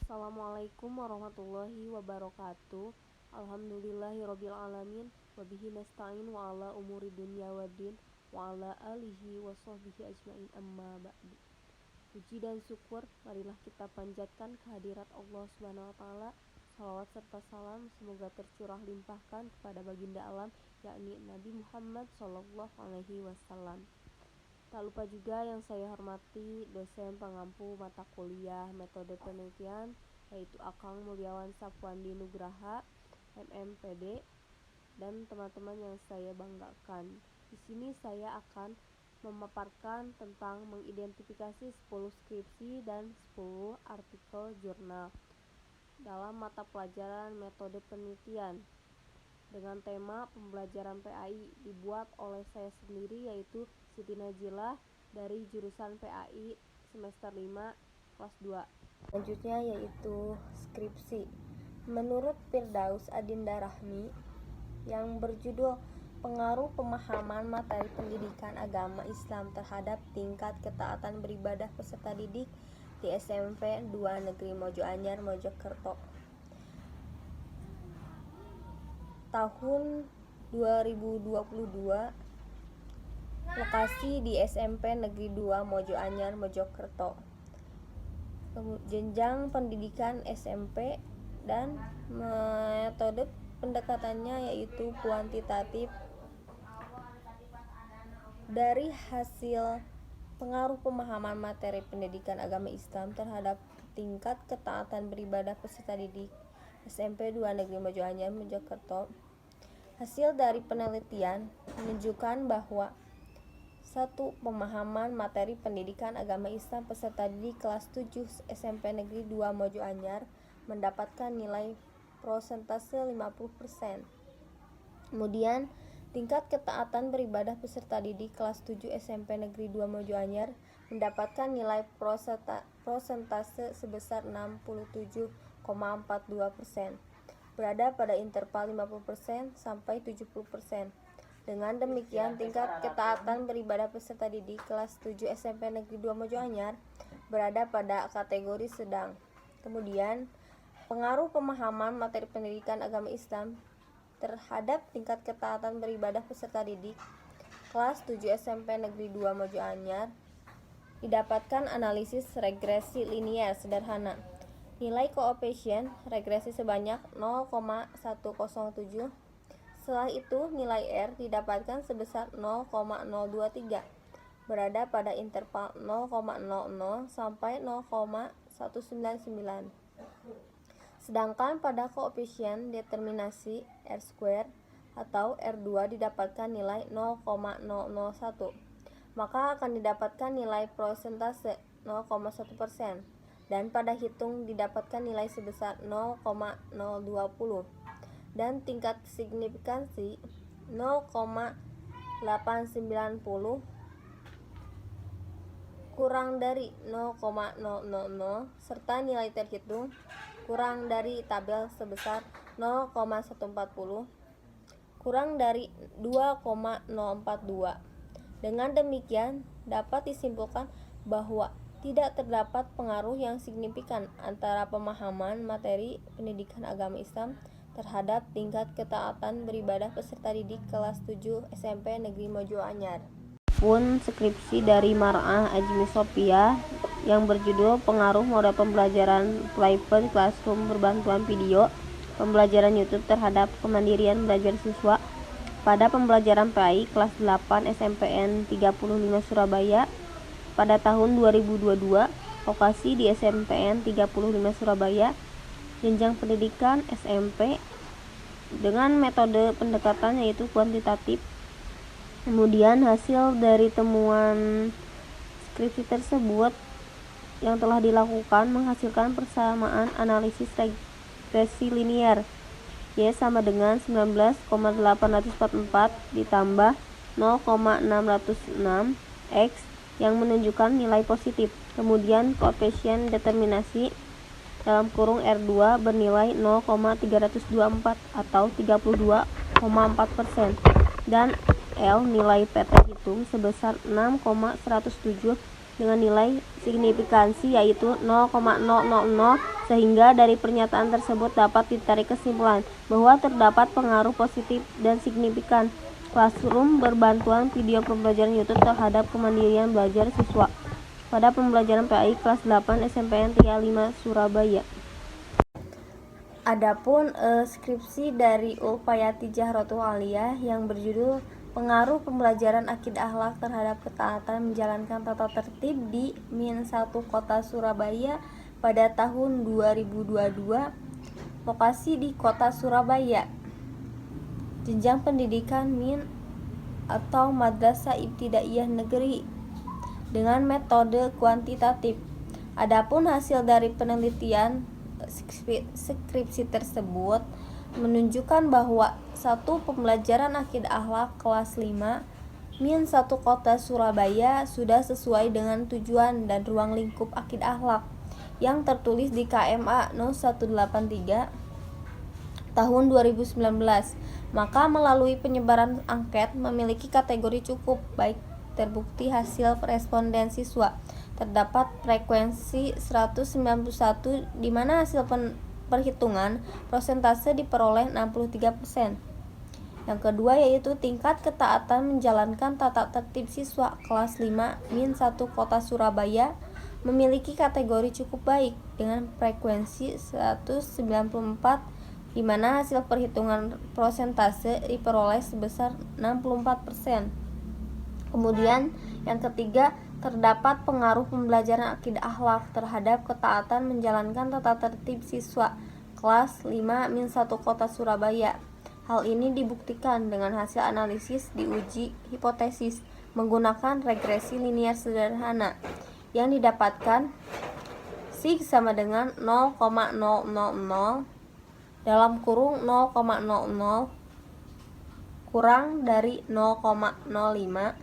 Assalamualaikum warahmatullahi wabarakatuh. Alhamdulillahirobbilalamin. Wabihi nasta'in wa ala umuri dunya waddin wa ala alihi wa sahbihi ajmain, amma ba'du. Puji dan syukur marilah kita panjatkan kehadirat Allah Subhanahu wa taala. Salawat serta salam semoga tercurah limpahkan kepada baginda alam, yakni Nabi Muhammad sallallahu alaihi wasallam. Tak lupa juga yang saya hormati dosen pengampu mata kuliah metode penelitian, yaitu Akang Mulyawan Safwandi Nugraha, MMPD, dan teman-teman yang saya banggakan. Di sini saya akan memaparkan tentang mengidentifikasi 10 skripsi dan 10 artikel jurnal dalam mata pelajaran metode penelitian dengan tema pembelajaran PAI dibuat oleh saya sendiri, yaitu Siti Najilah dari jurusan PAI semester 5 kelas 2. Selanjutnya yaitu skripsi menurut Firdaus Adinda Rahmi yang berjudul Pengaruh Pemahaman Materi Pendidikan Agama Islam Terhadap Tingkat Ketaatan Beribadah Peserta Didik di SMP 2 Negeri Mojoanyar, Mojokerto. Tahun 2022, lokasi di SMP Negeri 2 Mojoanyar, Mojokerto. Jenjang pendidikan SMP dan metode pendekatannya yaitu kuantitatif. Dari hasil pengaruh pemahaman materi pendidikan agama Islam terhadap tingkat ketaatan beribadah peserta didik SMP 2 Negeri Mojoanyar, Mojokerto, hasil dari penelitian menunjukkan bahwa 1. Pemahaman materi pendidikan agama Islam peserta didik kelas 7 SMP Negeri 2 Mojoanyar mendapatkan nilai prosentase 50%. Kemudian, tingkat ketaatan beribadah peserta didik kelas 7 SMP Negeri 2 Mojoanyar mendapatkan nilai prosentase sebesar 67,42%, berada pada interval 50% sampai 70%. Dengan demikian, tingkat ketaatan beribadah peserta didik kelas 7 SMP Negeri 2 Mojoanyar berada pada kategori sedang. Kemudian, pengaruh pemahaman materi pendidikan agama Islam terhadap tingkat ketaatan beribadah peserta didik kelas 7 SMP Negeri 2 Mojoanyar didapatkan analisis regresi linier sederhana. Nilai koefisien regresi sebanyak 0,107. Setelah itu, nilai R didapatkan sebesar 0,023, berada pada interval 0,00 sampai 0,199. Sedangkan pada koefisien determinasi R² atau R2 didapatkan nilai 0,001, maka akan didapatkan nilai prosentase 0,1%, dan pada hitung didapatkan nilai sebesar 0,020, dan tingkat signifikansi 0,890 kurang dari 0,000 serta nilai terhitung kurang dari tabel sebesar 0,140 kurang dari 2,042. Dengan demikian, dapat disimpulkan bahwa tidak terdapat pengaruh yang signifikan antara pemahaman materi pendidikan agama Islam terhadap tingkat ketaatan beribadah peserta didik kelas 7 SMP Negeri Mojoanyar. Pun skripsi dari Mar'ah Ajmi Sophia yang berjudul Pengaruh Moda Pembelajaran Private Classroom Berbantuan Video Pembelajaran YouTube Terhadap Kemandirian Belajar Siswa pada Pembelajaran PAI kelas 8 SMPN 35 Surabaya pada tahun 2022, lokasi di SMPN 35 Surabaya, jenjang pendidikan SMP dengan metode pendekatan yaitu kuantitatif. Kemudian hasil dari temuan skripsi tersebut yang telah dilakukan menghasilkan persamaan analisis regresi linier Y sama dengan 19,844 ditambah 0,606 X yang menunjukkan nilai positif. Kemudian koefisien determinasi dalam kurung R2 bernilai 0,324 atau 32,4%, dan L nilai P terhitung sebesar 6,107 dengan nilai signifikansi yaitu 0,000 Sehingga dari pernyataan tersebut dapat ditarik kesimpulan bahwa terdapat pengaruh positif dan signifikan Classroom berbantuan video pembelajaran YouTube terhadap kemandirian belajar siswa pada pembelajaran PAI kelas 8 SMPN 35 Surabaya. Adapun skripsi dari Ulfayati Zahratul Aliyah yang berjudul Pengaruh Pembelajaran Akidah Akhlak terhadap Ketaatan Menjalankan Tata Tertib di -1 Kota Surabaya pada tahun 2022, lokasi di Kota Surabaya. Jenjang pendidikan min atau Madrasah Ibtidaiyah Negeri dengan metode kuantitatif. Adapun hasil dari penelitian skripsi tersebut menunjukkan bahwa satu pembelajaran akidah akhlak kelas 5 -1 Kota Surabaya sudah sesuai dengan tujuan dan ruang lingkup akidah akhlak yang tertulis di KMA No 183 tahun 2019. Maka melalui penyebaran angket memiliki kategori cukup baik terbukti hasil responden siswa. Terdapat frekuensi 191 di mana hasil perhitungan persentase diperoleh 63%. Yang kedua yaitu tingkat ketaatan menjalankan tata tertib siswa kelas 5 -1 Kota Surabaya memiliki kategori cukup baik dengan frekuensi 194 di mana hasil perhitungan persentase diperoleh sebesar 64%. Kemudian yang ketiga, terdapat pengaruh pembelajaran akidah akhlak terhadap ketaatan menjalankan tata tertib siswa kelas 5 -1 Kota Surabaya. Hal ini dibuktikan dengan hasil analisis di uji hipotesis menggunakan regresi linier sederhana yang didapatkan sig sama dengan 0,000 dalam kurung 0,00 kurang dari 0,05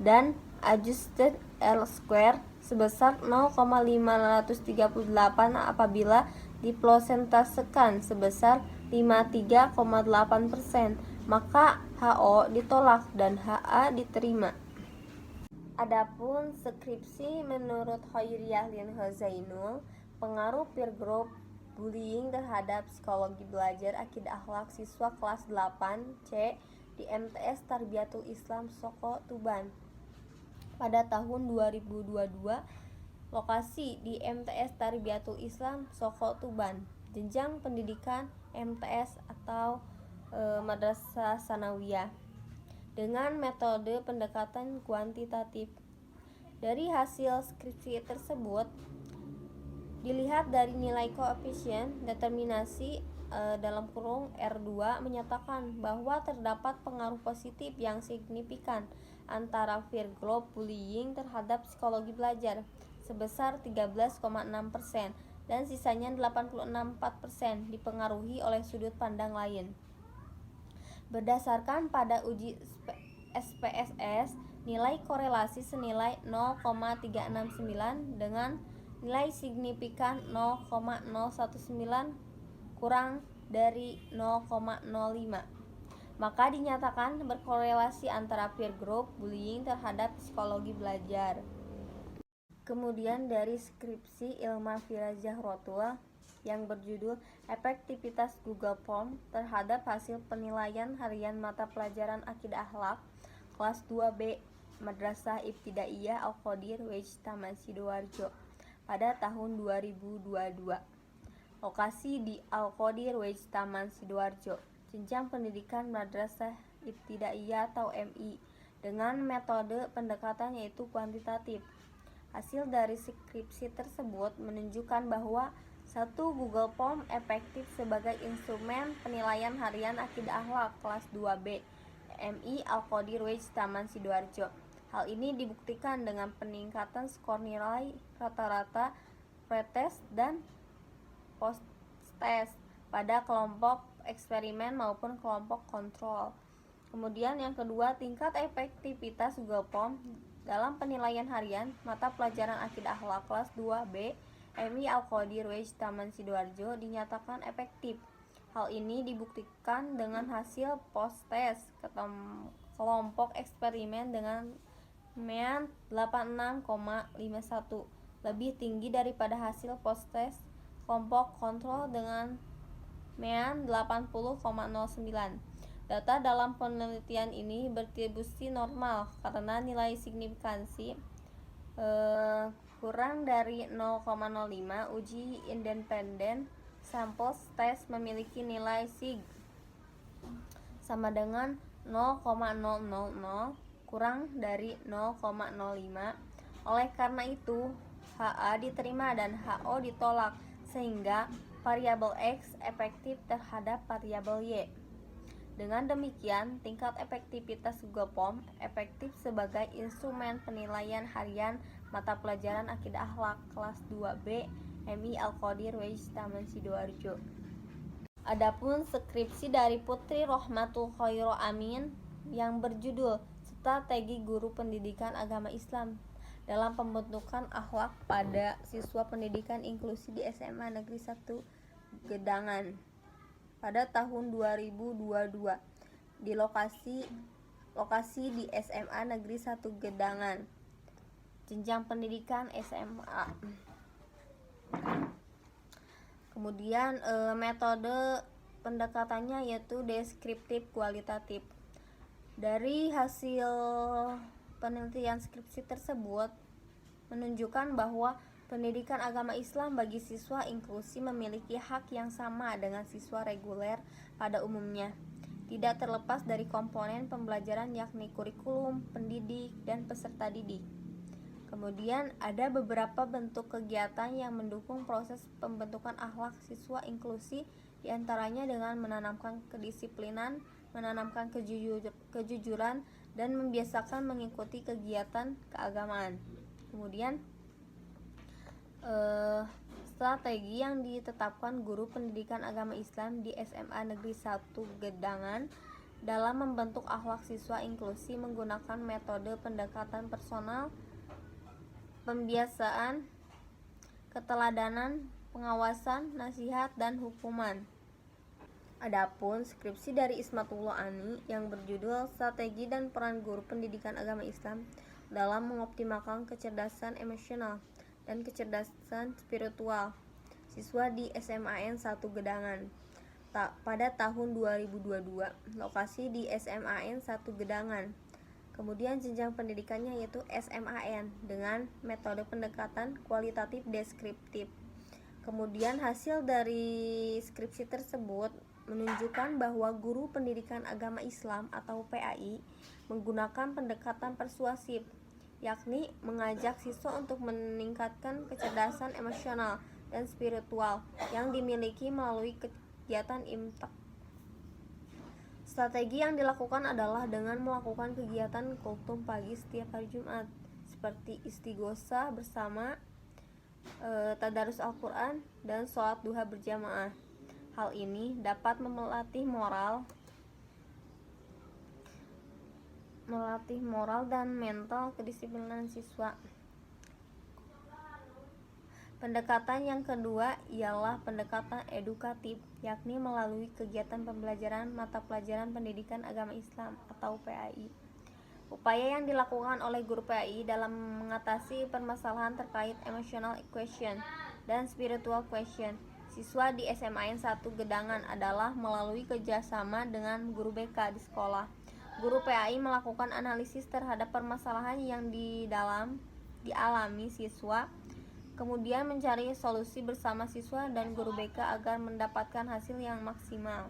dan adjusted L-square sebesar 0,538 apabila diprosentasekan sebesar 53,8%, maka HO ditolak dan HA diterima. Adapun skripsi menurut Khairiyah Lin Zainul, pengaruh peer group bullying terhadap psikologi belajar akidah akhlak siswa kelas 8C di MTS Tarbiyatul Islam Soko Tuban pada tahun 2022, lokasi di MTS Tarbiyatul Islam Soko Tuban. Jenjang pendidikan MTS atau Madrasah Sanawiyah dengan metode pendekatan kuantitatif. Dari hasil skripsi tersebut dilihat dari nilai koefisien determinasi dalam kurung R2 menyatakan bahwa terdapat pengaruh positif yang signifikan antara peer group bullying terhadap psikologi belajar sebesar 13,6% dan sisanya 86,4% dipengaruhi oleh sudut pandang lain. Berdasarkan pada uji SPSS, nilai korelasi senilai 0,369 dengan nilai signifikan 0,019 kurang dari 0,05. Maka dinyatakan berkorelasi antara peer group bullying terhadap psikologi belajar. Kemudian dari skripsi Ilma Fira Zahratul yang berjudul Efektivitas Google Form terhadap hasil penilaian harian mata pelajaran akidah akhlak kelas 2B Madrasah Ibtidaiyah Al-Qadir Wej Taman Sidoarjo pada tahun 2022. Lokasi di Al-Qadir Wej Taman Sidoarjo. Jenjang pendidikan Madrasah Ibtidaiyah atau MI dengan metode pendekatan yaitu kuantitatif. Hasil dari skripsi tersebut menunjukkan bahwa satu Google Form efektif sebagai instrumen penilaian harian akidah akhlak kelas 2B MI Al-Qadir Wej Taman Sidoarjo. Hal ini dibuktikan dengan peningkatan skor nilai rata-rata pretest dan post-test pada kelompok eksperimen maupun kelompok kontrol. Kemudian yang kedua, tingkat efektivitas Google Form dalam penilaian harian mata pelajaran akidah akhlak kelas 2B MI Al-Qadir Wej Taman Sidoarjo dinyatakan efektif. Hal ini dibuktikan dengan hasil post-test kelompok eksperimen dengan MEAN 86,51, lebih tinggi daripada hasil post-test kelompok kontrol dengan mean 80,09. Data dalam penelitian ini berdistribusi normal karena nilai signifikansi kurang dari 0,05. Uji independen sampel test memiliki nilai sig sama dengan 0,000 kurang dari 0,05. Oleh karena itu, HA diterima dan HO ditolak, sehingga variabel X efektif terhadap variabel Y. Dengan demikian, tingkat efektivitas Google Form efektif sebagai instrumen penilaian harian mata pelajaran Akidah Akhlak kelas 2B MI Al-Qadir WIJ Taman Sidoarjo. Adapun skripsi dari Putri Rohmatul Khoiro Amin yang berjudul Strategi Guru Pendidikan Agama Islam dalam Pembentukan Akhlak pada Siswa Pendidikan Inklusi di SMA Negeri 1 Gedangan pada tahun 2022 di lokasi di SMA Negeri 1 Gedangan, jenjang pendidikan SMA. Kemudian metode pendekatannya yaitu deskriptif kualitatif. Dari hasil penelitian skripsi tersebut menunjukkan bahwa pendidikan agama Islam bagi siswa inklusi memiliki hak yang sama dengan siswa reguler pada umumnya, tidak terlepas dari komponen pembelajaran yakni kurikulum, pendidik, dan peserta didik. Kemudian ada beberapa bentuk kegiatan yang mendukung proses pembentukan akhlak siswa inklusi, diantaranya dengan menanamkan kedisiplinan, menanamkan kejujuran, dan membiasakan mengikuti kegiatan keagamaan. Kemudian strategi yang ditetapkan guru pendidikan agama Islam di SMA Negeri 1 Gedangan dalam membentuk akhlak siswa inklusi menggunakan metode pendekatan personal, pembiasaan, keteladanan, pengawasan, nasihat, dan hukuman. Adapun skripsi dari Ismatullah Ani yang berjudul Strategi dan Peran Guru Pendidikan Agama Islam dalam mengoptimalkan kecerdasan emosional dan kecerdasan spiritual siswa di SMAN 1 Gedangan pada tahun 2022, lokasi di SMAN 1 Gedangan. Kemudian jenjang pendidikannya yaitu SMAN dengan metode pendekatan kualitatif deskriptif. Kemudian hasil dari skripsi tersebut menunjukkan bahwa guru pendidikan agama Islam atau PAI menggunakan pendekatan persuasif, yakni mengajak siswa untuk meningkatkan kecerdasan emosional dan spiritual yang dimiliki melalui kegiatan imtak. Strategi yang dilakukan adalah dengan melakukan kegiatan kultum pagi setiap hari Jumat seperti istighosah bersama, tadarus Al-Quran, dan sholat duha berjamaah. Hal ini dapat melatih moral dan mental kedisiplinan siswa. Pendekatan yang kedua ialah pendekatan edukatif, yakni melalui kegiatan pembelajaran mata pelajaran pendidikan agama Islam atau PAI. Upaya yang dilakukan oleh guru PAI dalam mengatasi permasalahan terkait emotional question dan spiritual question siswa di SMAN 1 Gedangan adalah melalui kerjasama dengan guru BK di sekolah. Guru PAI melakukan analisis terhadap permasalahan yang dialami siswa, kemudian mencari solusi bersama siswa dan guru BK agar mendapatkan hasil yang maksimal.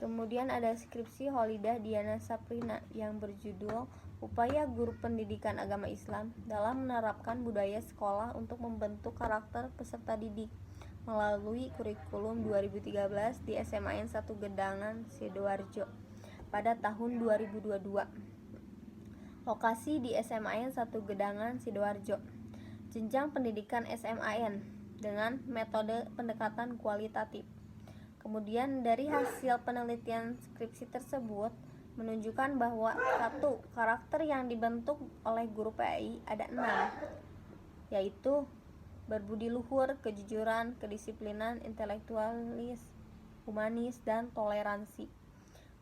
Kemudian ada skripsi Holidah Diana Saprina yang berjudul Upaya Guru Pendidikan Agama Islam dalam menerapkan budaya sekolah untuk membentuk karakter peserta didik melalui kurikulum 2013 di SMAN 1 Gedangan Sidoarjo pada tahun 2022. Lokasi di SMAN 1 Gedangan Sidoarjo. Jenjang pendidikan SMAN dengan metode pendekatan kualitatif. Kemudian dari hasil penelitian skripsi tersebut menunjukkan bahwa 1. Karakter yang dibentuk oleh guru PAI ada 6, yaitu berbudi luhur, kejujuran, kedisiplinan, intelektualis, humanis, dan toleransi.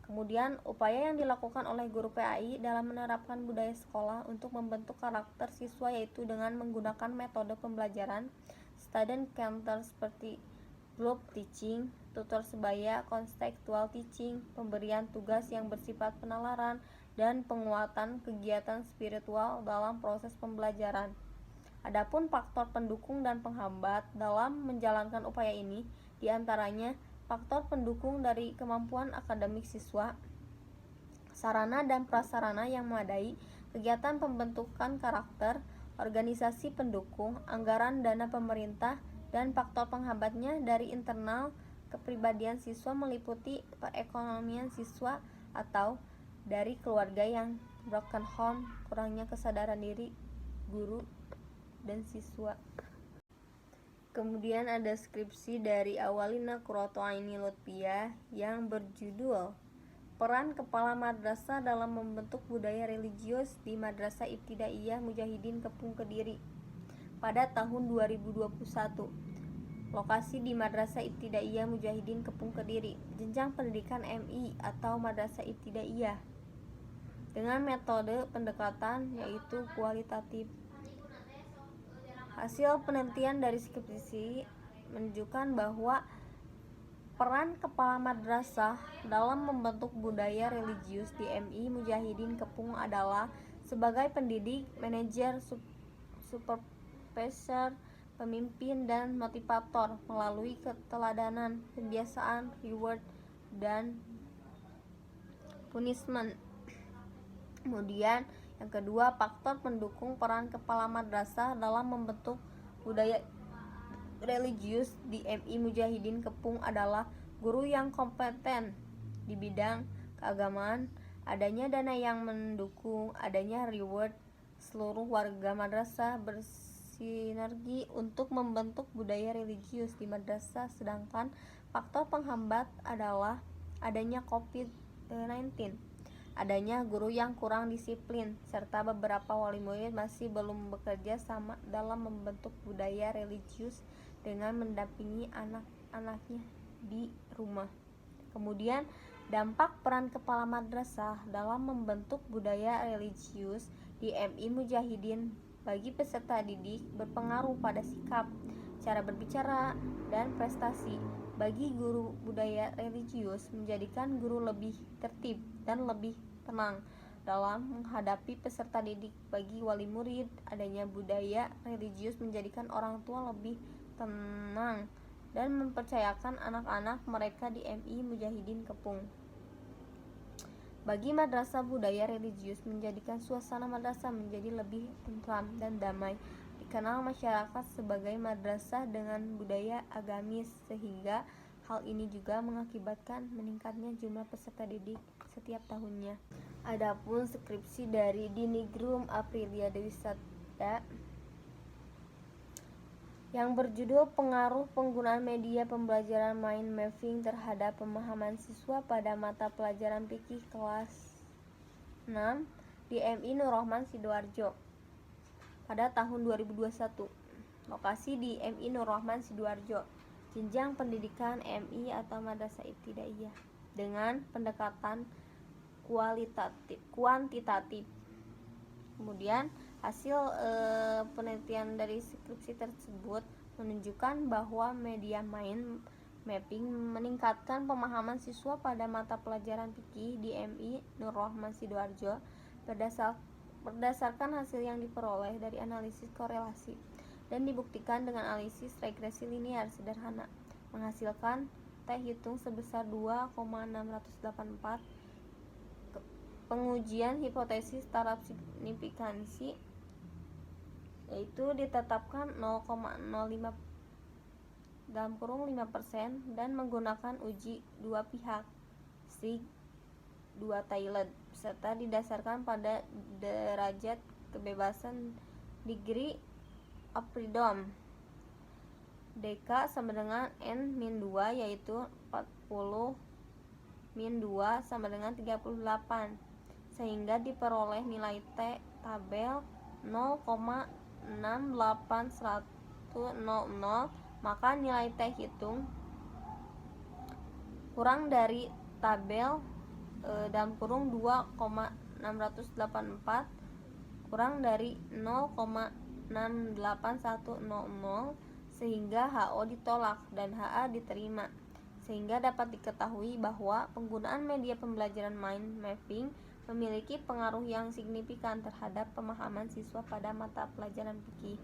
Kemudian upaya yang dilakukan oleh guru PAI dalam menerapkan budaya sekolah untuk membentuk karakter siswa yaitu dengan menggunakan metode pembelajaran student counter seperti group teaching, tutor sebaya, contextual teaching, pemberian tugas yang bersifat penalaran, dan penguatan kegiatan spiritual dalam proses pembelajaran. Adapun faktor pendukung dan penghambat dalam menjalankan upaya ini, diantaranya faktor pendukung dari kemampuan akademik siswa, sarana dan prasarana yang memadai, kegiatan pembentukan karakter, organisasi pendukung, anggaran dana pemerintah, dan faktor penghambatnya dari internal kepribadian siswa meliputi perekonomian siswa atau dari keluarga yang broken home, kurangnya kesadaran diri guru dan siswa. Kemudian ada skripsi dari Awalina Qurratu Aini Lutfiyah yang berjudul Peran Kepala Madrasah dalam Membentuk Budaya Religius di Madrasah Ibtidaiyah Mujahidin Kepung Kediri pada tahun 2021. Lokasi di Madrasah Ibtidaiyah Mujahidin Kepung Kediri, jenjang pendidikan MI atau Madrasah Ibtidaiyah, dengan metode pendekatan yaitu kualitatif. Hasil penelitian dari skripsi menunjukkan bahwa peran kepala madrasah dalam membentuk budaya religius di MI Mujahidin Kepung adalah sebagai pendidik, manajer, supervisor, pemimpin, dan motivator melalui keteladanan, kebiasaan, reward, dan punishment. Kemudian yang kedua, faktor pendukung peran kepala madrasah dalam membentuk budaya religius di MI Mujahidin Kepung adalah guru yang kompeten di bidang keagamaan, adanya dana yang mendukung, adanya reward, seluruh warga madrasah bersinergi untuk membentuk budaya religius di madrasah. Sedangkan faktor penghambat adalah adanya COVID-19, adanya guru yang kurang disiplin, serta beberapa wali murid masih belum bekerja sama dalam membentuk budaya religius dengan mendampingi anak-anaknya di rumah. Kemudian dampak peran kepala madrasah dalam membentuk budaya religius di MI Mujahidin bagi peserta didik berpengaruh pada sikap, cara berbicara, dan prestasi. Bagi guru budaya religius menjadikan guru lebih tertib dan lebih tenang dalam menghadapi peserta didik. Bagi wali murid, adanya budaya religius menjadikan orang tua lebih tenang dan mempercayakan anak-anak mereka di MI Mujahidin Kepung. Bagi madrasah, budaya religius menjadikan suasana madrasah menjadi lebih tentram dan damai. Dikenal masyarakat sebagai madrasah dengan budaya agamis, sehingga hal ini juga mengakibatkan meningkatnya jumlah peserta didik setiap tahunnya. Adapun skripsi dari Dinigrum Aprilia Dewi Sada yang berjudul Pengaruh Penggunaan Media Pembelajaran Mind Mapping terhadap Pemahaman Siswa pada Mata Pelajaran Fikih kelas 6 di MI Nur Rahman Sidoarjo pada tahun 2021. Lokasi di MI Nur Rahman Sidoarjo, jenjang pendidikan MI atau Madrasah Ibtidaiyah, dengan pendekatan kuantitatif. Kemudian hasil penelitian dari skripsi tersebut menunjukkan bahwa media mind mapping meningkatkan pemahaman siswa pada mata pelajaran fikih di MI Nur Rahman Sidoarjo berdasarkan hasil yang diperoleh dari analisis korelasi dan dibuktikan dengan analisis regresi linear sederhana, menghasilkan T hitung sebesar 2,684. Pengujian hipotesis taraf signifikansi yaitu ditetapkan 0,05% dan menggunakan uji dua pihak SIG 2 Thailand, serta didasarkan pada derajat kebebasan degree of freedom DK sama dengan N-2 yaitu 40 min 2 sama dengan 38, sehingga diperoleh nilai T tabel 0,68100, maka nilai T hitung kurang dari tabel dalam kurung 2,684 kurang dari 0,68100 sehingga HO ditolak dan HA diterima. Sehingga dapat diketahui bahwa penggunaan media pembelajaran mind mapping memiliki pengaruh yang signifikan terhadap pemahaman siswa pada mata pelajaran fikih.